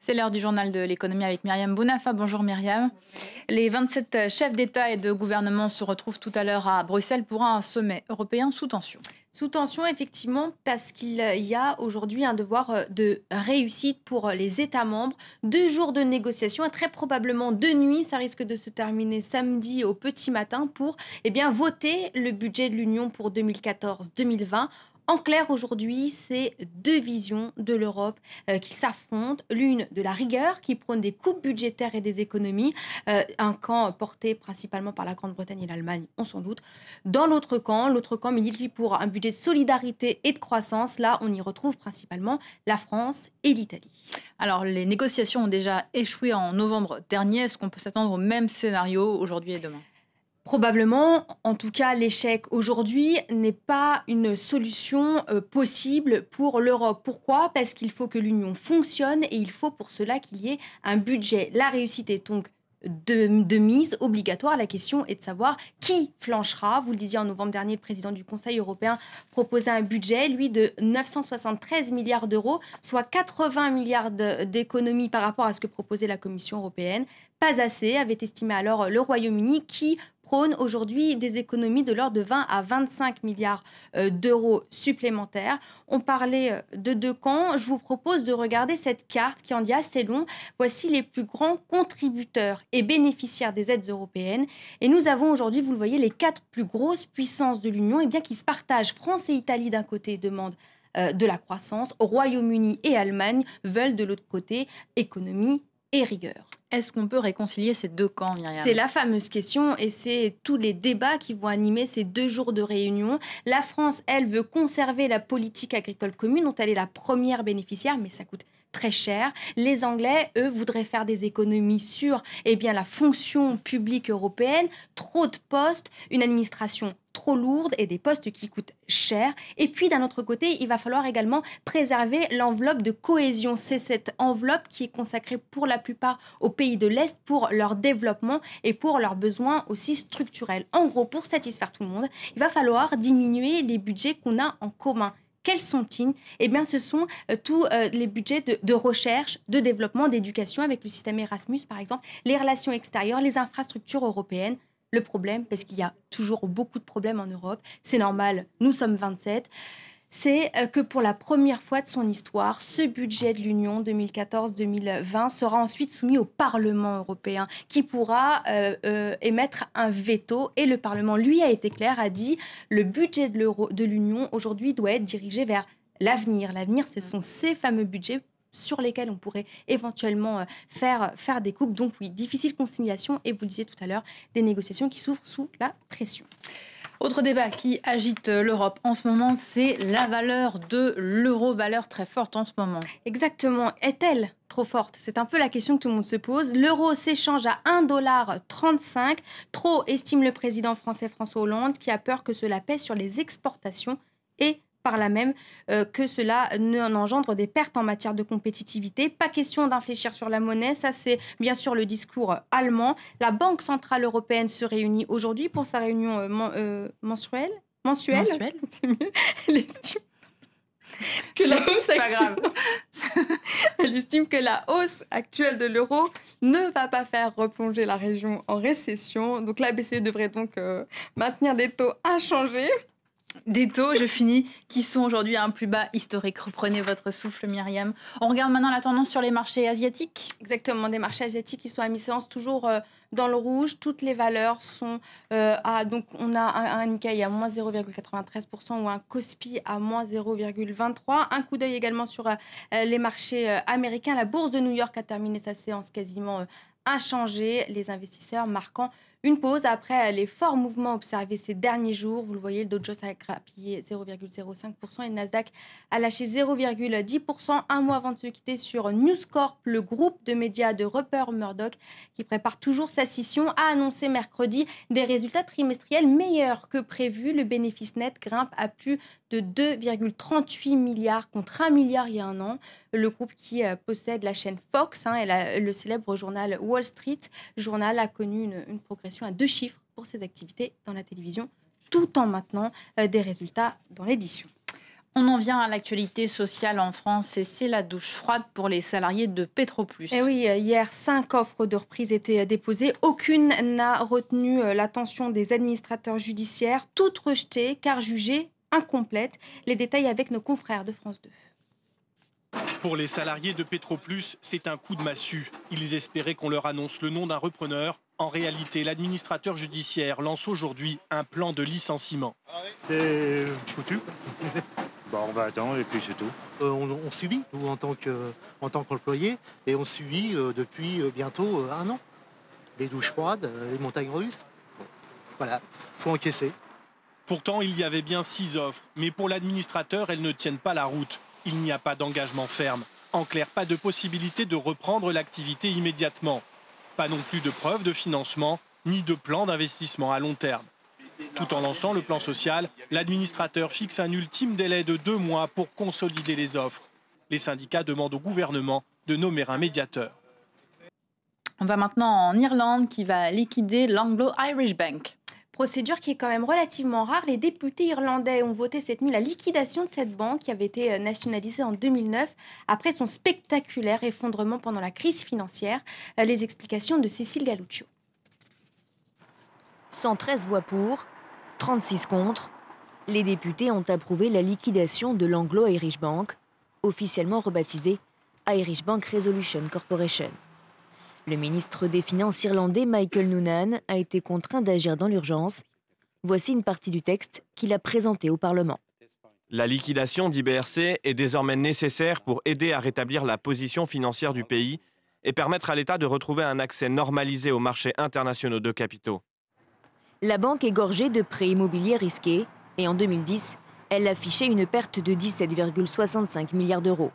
C'est l'heure du journal de l'économie avec Myriam Bounafa. Bonjour Myriam. Les 27 chefs d'État et de gouvernement se retrouvent tout à l'heure à Bruxelles pour un sommet européen sous tension. Sous tension, effectivement, parce qu'il y a aujourd'hui un devoir de réussite pour les États membres. 2 jours de négociations et très probablement de nuit. Ça risque de se terminer samedi au petit matin pour voter le budget de l'Union pour 2014-2020. En clair, aujourd'hui, c'est deux visions de l'Europe qui s'affrontent. L'une de la rigueur, qui prône des coupes budgétaires et des économies. Un camp porté principalement par la Grande-Bretagne et l'Allemagne, on s'en doute. Dans l'autre camp milite lui pour un budget de solidarité et de croissance. Là, on y retrouve principalement la France et l'Italie. Alors, les négociations ont déjà échoué en novembre dernier. Est-ce qu'on peut s'attendre au même scénario aujourd'hui et demain ? Probablement, en tout cas, l'échec aujourd'hui n'est pas une solution possible pour l'Europe. Pourquoi ? Parce qu'il faut que l'Union fonctionne et il faut pour cela qu'il y ait un budget. La réussite est donc de mise obligatoire. La question est de savoir qui flanchera. Vous le disiez en novembre dernier, le président du Conseil européen proposait un budget, lui, de 973 milliards d'euros, soit 80 milliards d'économies par rapport à ce que proposait la Commission européenne. Pas assez, avait estimé alors le Royaume-Uni, qui prône aujourd'hui des économies de l'ordre de 20 à 25 milliards d'euros supplémentaires. On parlait de deux camps. Je vous propose de regarder cette carte qui en dit assez long. Voici les plus grands contributeurs et bénéficiaires des aides européennes. Et nous avons aujourd'hui, vous le voyez, les 4 plus grosses puissances de l'Union qui se partagent. France et Italie d'un côté demandent de la croissance. Royaume-Uni et Allemagne veulent de l'autre côté économie et rigueur. Est-ce qu'on peut réconcilier ces deux camps, Myriam ? C'est la fameuse question et c'est tous les débats qui vont animer ces 2 jours de réunion. La France, elle, veut conserver la politique agricole commune dont elle est la première bénéficiaire, mais ça coûte très cher. Les Anglais, eux, voudraient faire des économies sur la fonction publique européenne. Trop de postes, une administration trop lourde et des postes qui coûtent cher. Et puis, d'un autre côté, il va falloir également préserver l'enveloppe de cohésion. C'est cette enveloppe qui est consacrée pour la plupart aux pays de l'Est pour leur développement et pour leurs besoins aussi structurels. En gros, pour satisfaire tout le monde, il va falloir diminuer les budgets qu'on a en commun. Quels sont-ils ? Ce sont tous les budgets de recherche, de développement, d'éducation avec le système Erasmus, par exemple, les relations extérieures, les infrastructures européennes. Le problème, parce qu'il y a toujours beaucoup de problèmes en Europe, c'est normal, nous sommes 27, c'est que pour la première fois de son histoire, ce budget de l'Union 2014-2020 sera ensuite soumis au Parlement européen qui pourra émettre un veto. Et le Parlement, lui, a été clair, a dit le budget de l'Union aujourd'hui doit être dirigé vers l'avenir. L'avenir, ce sont ces fameux budgets sur lesquels on pourrait éventuellement faire des coupes. Donc oui, difficile conciliation et vous le disiez tout à l'heure, des négociations qui souffrent sous la pression. Autre débat qui agite l'Europe en ce moment, c'est la valeur de l'euro, valeur très forte en ce moment. Exactement. Est-elle trop forte ? C'est un peu la question que tout le monde se pose. L'euro s'échange à 1,35 $. Trop, estime le président français François Hollande, qui a peur que cela pèse sur les exportations et par là même que cela engendre des pertes en matière de compétitivité. Pas question d'infléchir sur la monnaie, ça c'est bien sûr le discours allemand. La Banque centrale européenne se réunit aujourd'hui pour sa réunion mensuelle. C'est mieux. Elle estime que la hausse c'est pas grave. Elle estime que la hausse actuelle de l'euro ne va pas faire replonger la région en récession. Donc la BCE devrait donc maintenir des taux inchangés. Des taux, je finis, qui sont aujourd'hui à un plus bas historique. Reprenez votre souffle, Myriam. On regarde maintenant la tendance sur les marchés asiatiques. Exactement, des marchés asiatiques qui sont à mi-séance, toujours dans le rouge. Toutes les valeurs sont donc on a un Nikkei à moins 0,93% ou un Kospi à moins 0,23%. Un coup d'œil également sur les marchés américains. La bourse de New York a terminé sa séance quasiment inchangée. Les investisseurs marquant une pause après les forts mouvements observés ces derniers jours. Vous le voyez, le Dow Jones a grappillé 0,05% et le Nasdaq a lâché 0,10%. Un mois avant de se quitter sur News Corp, le groupe de médias de Rupert Murdoch, qui prépare toujours sa scission, a annoncé mercredi des résultats trimestriels meilleurs que prévu. Le bénéfice net grimpe à plus de 2,38 milliards contre 1 milliard il y a un an. Le groupe qui possède la chaîne Fox et le célèbre journal Wall Street Journal a connu une progression à 2 chiffres pour ses activités dans la télévision, tout en maintenant des résultats dans l'édition. On en vient à l'actualité sociale en France et c'est la douche froide pour les salariés de Petroplus. Et oui, hier, 5 offres de reprise étaient déposées. Aucune n'a retenu l'attention des administrateurs judiciaires, toutes rejetées car jugées incomplètes. Les détails avec nos confrères de France 2. Pour les salariés de Petroplus, c'est un coup de massue. Ils espéraient qu'on leur annonce le nom d'un repreneur. En réalité, l'administrateur judiciaire lance aujourd'hui un plan de licenciement. C'est foutu. On va attendre et puis c'est tout. On subit, nous, en tant qu'employés, et on subit depuis bientôt 1 an. Les douches froides, les montagnes russes. Voilà, faut encaisser. Pourtant, il y avait bien 6 offres, mais pour l'administrateur, elles ne tiennent pas la route. Il n'y a pas d'engagement ferme. En clair, pas de possibilité de reprendre l'activité immédiatement. Pas non plus de preuves de financement, ni de plan d'investissement à long terme. Tout en lançant le plan social, l'administrateur fixe un ultime délai de 2 mois pour consolider les offres. Les syndicats demandent au gouvernement de nommer un médiateur. On va maintenant en Irlande qui va liquider l'Anglo-Irish Bank. Procédure qui est quand même relativement rare. Les députés irlandais ont voté cette nuit la liquidation de cette banque qui avait été nationalisée en 2009 après son spectaculaire effondrement pendant la crise financière. Les explications de Cécile Galuccio. 113 voix pour, 36 contre. Les députés ont approuvé la liquidation de l'Anglo-Irish Bank, officiellement rebaptisée Irish Bank Resolution Corporation. Le ministre des Finances irlandais Michael Noonan a été contraint d'agir dans l'urgence. Voici une partie du texte qu'il a présenté au Parlement. La liquidation d'IBRC est désormais nécessaire pour aider à rétablir la position financière du pays et permettre à l'État de retrouver un accès normalisé aux marchés internationaux de capitaux. La banque est gorgée de prêts immobiliers risqués et en 2010, elle affichait une perte de 17,65 milliards d'euros.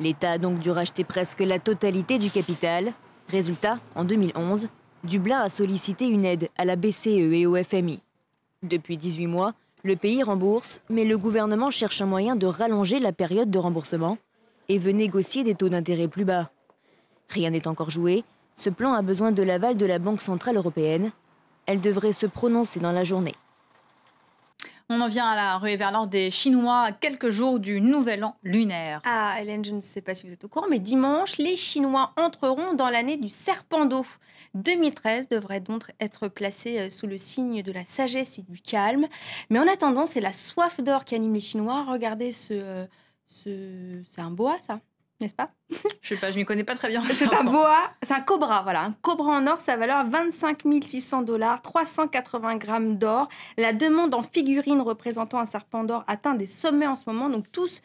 L'État a donc dû racheter presque la totalité du capital. Résultat, en 2011, Dublin a sollicité une aide à la BCE et au FMI. Depuis 18 mois, le pays rembourse, mais le gouvernement cherche un moyen de rallonger la période de remboursement et veut négocier des taux d'intérêt plus bas. Rien n'est encore joué. Ce plan a besoin de l'aval de la Banque centrale européenne. Elle devrait se prononcer dans la journée. On en vient à la ruée vers l'or des Chinois à quelques jours du nouvel an lunaire. Ah, Hélène, je ne sais pas si vous êtes au courant, mais dimanche, les Chinois entreront dans l'année du serpent d'eau. 2013 devrait donc être placé sous le signe de la sagesse et du calme. Mais en attendant, c'est la soif d'or qui anime les Chinois. Regardez c'est un boa, ça, n'est-ce pas? Je sais pas, je m'y connais pas très bien. C'est un boa, c'est un cobra, voilà. Un cobra en or, sa valeur 25 600 $, 380 grammes d'or. La demande en figurines représentant un serpent d'or atteint des sommets en ce moment. Donc tous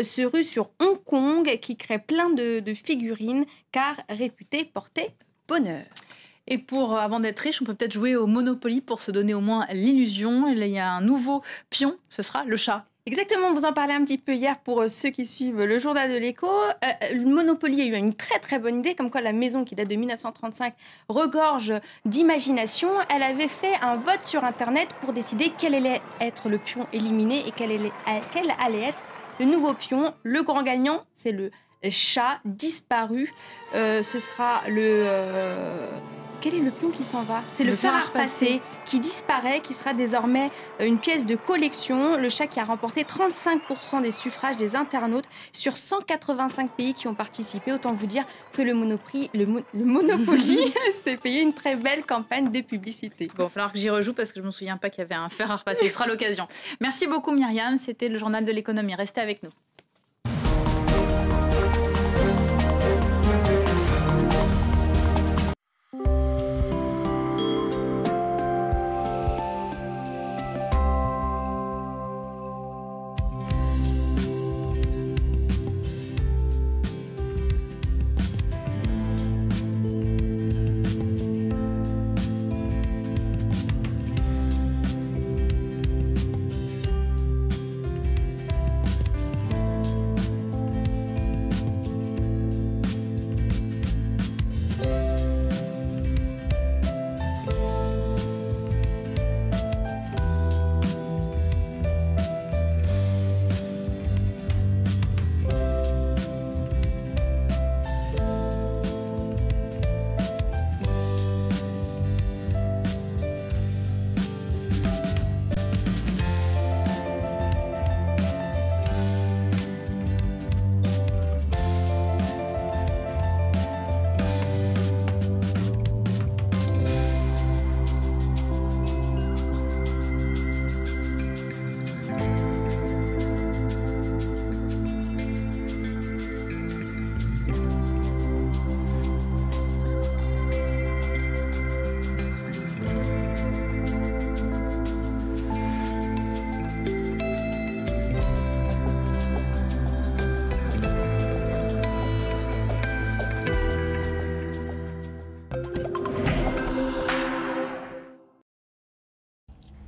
se ruent sur Hong Kong qui crée plein de figurines car réputé porter bonheur. Et avant d'être riche, on peut peut-être jouer au Monopoly pour se donner au moins l'illusion. Il y a un nouveau pion, ce sera le chat. Exactement, vous en parlez un petit peu hier pour ceux qui suivent le journal de l'Écho. Le Monopoly a eu une très très bonne idée, comme quoi la maison qui date de 1935 regorge d'imagination. Elle avait fait un vote sur Internet pour décider quel allait être le pion éliminé et quel allait être le nouveau pion. Le grand gagnant, c'est le chat disparu. Ce sera Quel est le pion qui s'en va? C'est le fer à repasser qui disparaît, qui sera désormais une pièce de collection. Le chat qui a remporté 35% des suffrages des internautes sur 185 pays qui ont participé. Autant vous dire que le Monopoly s'est payé une très belle campagne de publicité. Bon, il va falloir que j'y rejoue parce que je ne me souviens pas qu'il y avait un fer à repasser. Ce sera l'occasion. Merci beaucoup Myriam, c'était le journal de l'économie. Restez avec nous.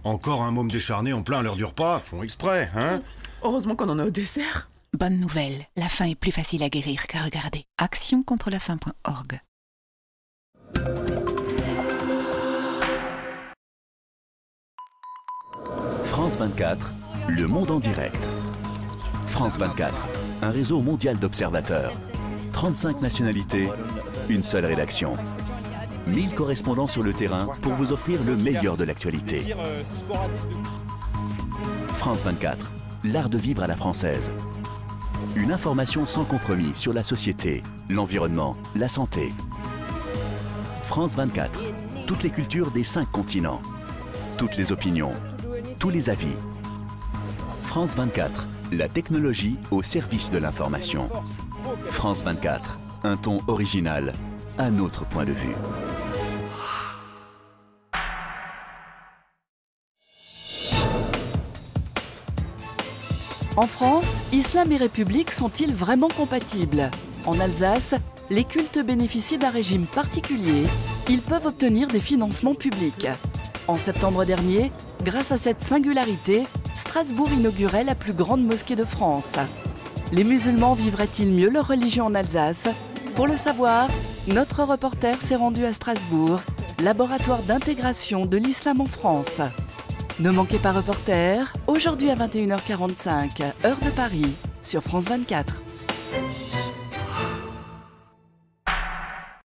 Encore un môme décharné en plein l'heure du repas, font exprès, hein? Heureusement qu'on en a au dessert. Bonne nouvelle, la faim est plus facile à guérir qu'à regarder. actioncontrelafaim.org. France 24, le monde en direct. France 24, un réseau mondial d'observateurs. 35 nationalités, une seule rédaction. 1000 correspondants sur le terrain pour vous offrir le meilleur de l'actualité. France 24, l'art de vivre à la française. Une information sans compromis sur la société, l'environnement, la santé. France 24, toutes les cultures des 5 continents. Toutes les opinions, tous les avis. France 24, la technologie au service de l'information. France 24, un ton original, un autre point de vue. En France, islam et république sont-ils vraiment compatibles? En Alsace, les cultes bénéficient d'un régime particulier. Ils peuvent obtenir des financements publics. En septembre dernier, grâce à cette singularité, Strasbourg inaugurait la plus grande mosquée de France. Les musulmans vivraient-ils mieux leur religion en Alsace? Pour le savoir, notre reporter s'est rendu à Strasbourg, laboratoire d'intégration de l'islam en France. Ne manquez pas Reporter, aujourd'hui à 21h45, heure de Paris, sur France 24.